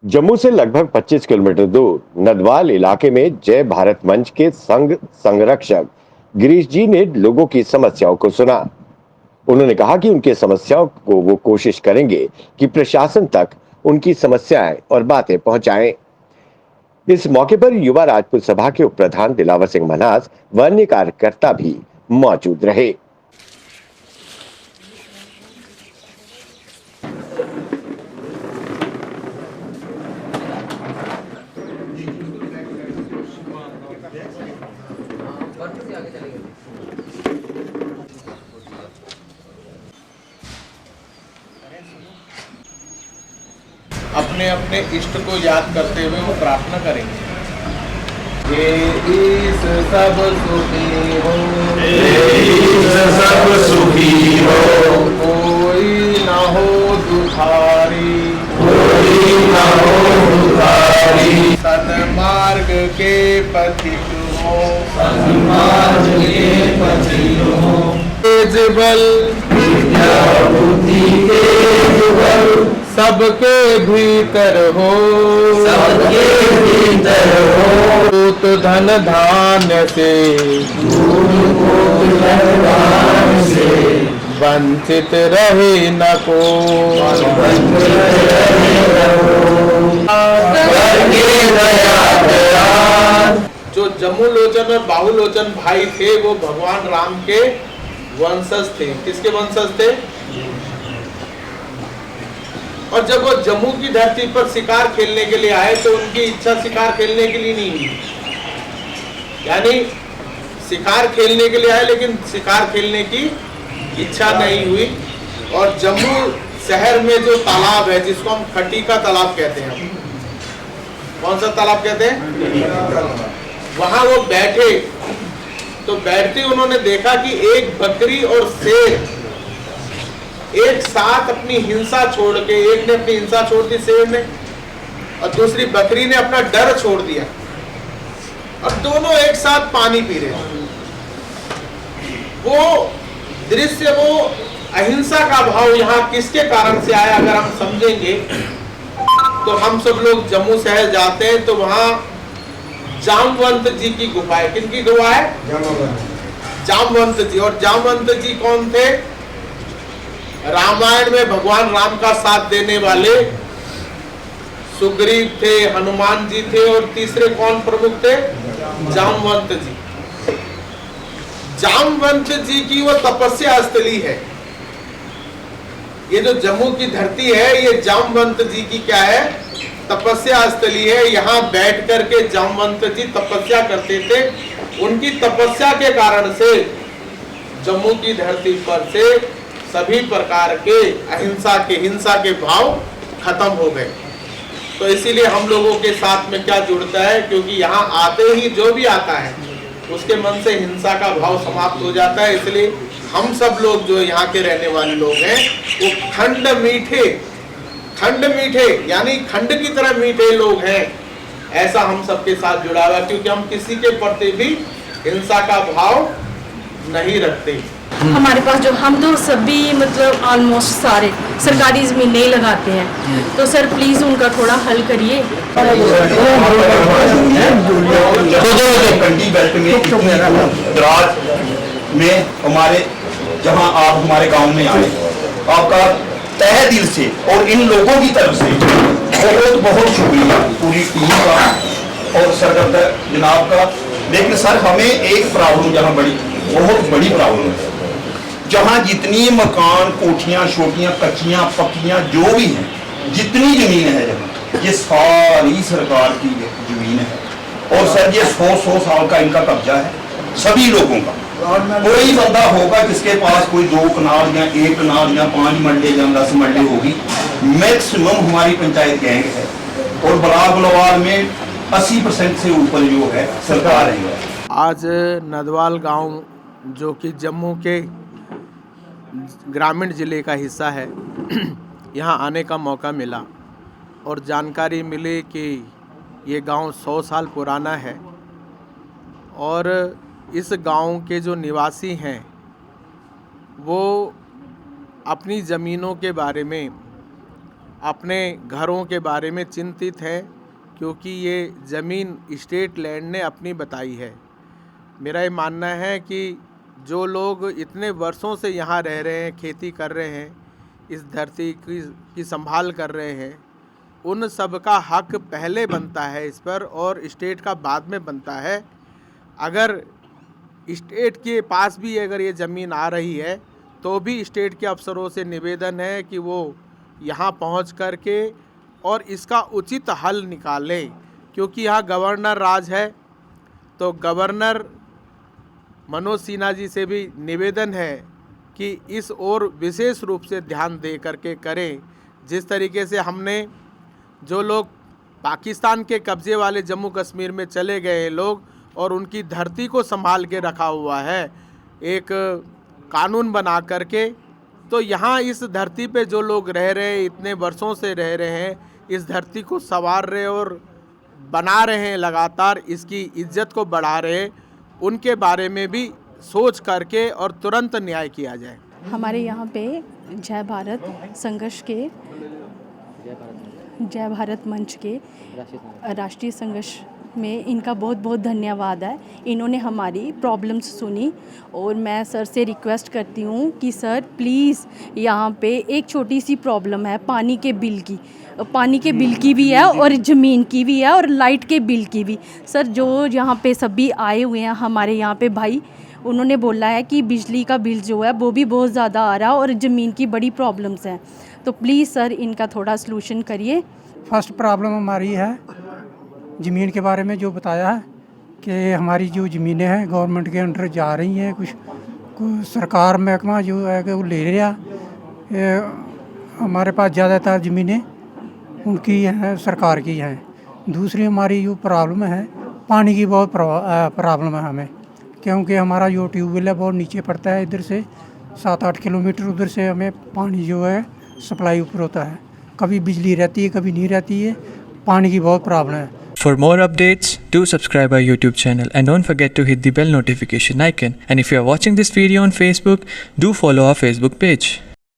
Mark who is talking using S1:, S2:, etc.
S1: जम्मू से लगभग 25 किलोमीटर दूर नदवाल इलाके में जय भारत मंच के संघ संरक्षक गिरीश जी ने लोगों की समस्याओं को सुना। उन्होंने कहा कि उनकी समस्याओं को वो कोशिश करेंगे कि प्रशासन तक उनकी समस्याएं और बातें पहुंचाएं। इस मौके पर युवा राजपूत सभा के उप प्रधान दिलावर सिंह मन्हास व अन्य कार्यकर्ता भी मौजूद रहे।
S2: अपने अपने इष्ट को याद करते हुए वो प्रार्थना करेंगे। ये ईश सब सुखी हो,
S3: सब सुखी हो,
S2: कोई ना हो दुखारी,
S3: कोई ना हो दुखारी,
S2: सन्मार्ग के पथिक हो,
S3: सन्मार्ग के पथिक हो,
S2: तेज बल
S3: विद्या बुद्धि के बल
S2: सबके भीतर हो,
S3: सबके भीतर हो,
S2: पूत धन धान्य से
S3: धन से
S2: वंचित रहे न को, जो जम्मू लोचन और बाहु लोचन भाई थे वो भगवान राम के वंशज थे। किसके वंशज थे? और जब वो जम्मू की धरती पर शिकार खेलने के लिए आए तो उनकी इच्छा शिकार खेलने के लिए नहीं हुई। यानी शिकार खेलने के लिए आए लेकिन शिकार खेलने की इच्छा नहीं हुई। और जम्मू शहर में जो तालाब है जिसको हम खटी का तालाब कहते हैं, कौन सा तालाब कहते हैं, वहां वो बैठे तो बैठते उन्होंने देखा कि एक बकरी और शेर एक साथ अपनी हिंसा छोड़ के, एक ने अपनी हिंसा छोड़ दी शेर ने और दूसरी बकरी ने अपना डर छोड़ दिया और दोनों एक साथ पानी पी रहे। वो दृश्य, वो अहिंसा का भाव यहाँ किसके कारण से आया अगर हम समझेंगे तो हम सब लोग जम्मू शहर जाते हैं तो वहां जामवंत जी की गुफा है। किनकी गुफा है? जामवंत जी। और जामवंत जी कौन थे? रामायण में भगवान राम का साथ देने वाले सुग्रीव थे, हनुमान जी थे और तीसरे कौन प्रमुख थे? जामवंत जी। जामवंत जी की वो तपस्या स्थली है। ये जो जम्मू की धरती है ये जामवंत जी की क्या है? तपस्या स्थली है। यहाँ बैठ करके जामवंत जी तपस्या करते थे। उनकी तपस्या के कारण से जम्मू की धरती पर से सभी प्रकार के अहिंसा के, हिंसा के भाव खत्म हो गए। तो इसीलिए हम लोगों के साथ में क्या जुड़ता है, क्योंकि यहाँ आते ही जो भी आता है उसके मन से हिंसा का भाव समाप्त हो जाता है। इसलिए हम सब लोग जो यहाँ के रहने वाले लोग हैं वो खंड मीठे यानी खंड की तरह मीठे लोग हैं। ऐसा हम सबके साथ जुड़ा हुआ, क्योंकि हम किसी के प्रति भी हिंसा का भाव नहीं रखते।
S4: हमारे पास जो हम तो सभी मतलब ऑलमोस्ट सारे सरकारी ज़मीन नहीं लगाते हैं, तो सर प्लीज़ उनका थोड़ा हल करिए।
S3: कंडी बेल्ट में द्रास में हमारे जहां आप हमारे गांव में आए, आपका तहे दिल से और इन लोगों की तरफ से बहुत बहुत शुक्रिया पूरी टीम का और सरकर्ता जनाब का। लेकिन सर हमें एक प्रॉब्लम जहां बहुत बड़ी प्रॉब्लम है, जहां जितनी मकान, कोठियां, छोटियां, कच्चियां, पक्कियां जो भी हैं, जितनी जमीन है जहां, ये सारी सरकार की जमीन है। और सर ये 100 साल का इनका कब्जा है सभी लोगों का। कोई बंदा होगा जिसके पास कोई 2 कनाल या 1 कनाल या 5 मरले या 10 मरले होगी। मैक्सिमम हमारी पंचायत गैंग है और ब्लॉक बलवाल में 80% से ऊपर जो है सरकार है।
S2: आज नदवाल गांव जो कि जम्मू के ग्रामीण ज़िले का हिस्सा है, यहाँ आने का मौका मिला और जानकारी मिली कि ये गांव 100 साल पुराना है और इस गांव के जो निवासी हैं वो अपनी ज़मीनों के बारे में अपने घरों के बारे में चिंतित हैं, क्योंकि ये ज़मीन स्टेट लैंड ने अपनी बताई है। मेरा ये मानना है कि जो लोग इतने वर्षों से यहाँ रह रहे हैं, खेती कर रहे हैं, इस धरती की संभाल कर रहे हैं, उन सब का हक पहले बनता है इस पर, और स्टेट का बाद में बनता है। अगर स्टेट के पास भी अगर ये ज़मीन आ रही है तो भी स्टेट के अफसरों से निवेदन है कि वो यहाँ पहुँच कर के और इसका उचित हल निकालें, क्योंकि यहाँ गवर्नर राज है। तो गवर्नर मनोज सिन्हा जी से भी निवेदन है कि इस ओर विशेष रूप से ध्यान दे करके करें। जिस तरीके से हमने जो लोग पाकिस्तान के कब्ज़े वाले जम्मू कश्मीर में चले गए हैं लोग, और उनकी धरती को संभाल के रखा हुआ है एक कानून बना करके, तो यहाँ इस धरती पे जो लोग रह रहे हैं, इतने वर्षों से रह रहे हैं, इस धरती को संवार रहे और बना रहे हैं, लगातार इसकी इज्जत को बढ़ा रहे हैं, उनके बारे में भी सोच करके और तुरंत न्याय किया जाए।
S4: हमारे यहाँ पे जय भारत संघर्ष के, जय भारत मंच के राष्ट्रीय संघर्ष में इनका बहुत बहुत धन्यवाद है। इन्होंने हमारी प्रॉब्लम्स सुनी, और मैं सर से रिक्वेस्ट करती हूँ कि सर प्लीज़ यहाँ पे एक छोटी सी प्रॉब्लम है पानी के बिल की भी है, और ज़मीन की भी है, और लाइट के बिल की भी। सर जो यहाँ पे सभी आए हुए हैं हमारे यहाँ पे भाई, उन्होंने बोला है कि बिजली का बिल जो है वो भी बहुत ज़्यादा आ रहा है, और ज़मीन की बड़ी प्रॉब्लम्स हैं। तो प्लीज़ सर इनका थोड़ा सलूशन करिए।
S5: फर्स्ट प्रॉब्लम हमारी है ज़मीन के बारे में, जो बताया है कि हमारी जो ज़मीनें हैं गवर्नमेंट के अंडर जा रही हैं, कुछ सरकार महकमा जो है कि वो ले रहा। हमारे पास ज़्यादातर ज़मीनें उनकी हैं, सरकार की हैं। दूसरी हमारी जो प्रॉब्लम है पानी की, बहुत प्रॉब्लम है हमें, क्योंकि हमारा जो ट्यूबवेल है बहुत नीचे पड़ता है, इधर से 7-8 किलोमीटर उधर से हमें पानी जो है सप्लाई ऊपर होता है। कभी बिजली रहती है, कभी नहीं रहती है, पानी की बहुत प्रॉब्लम है।
S6: For more updates, do subscribe our YouTube channel and don't forget to hit the bell notification icon. And if you are watching this video on Facebook, do follow our Facebook page.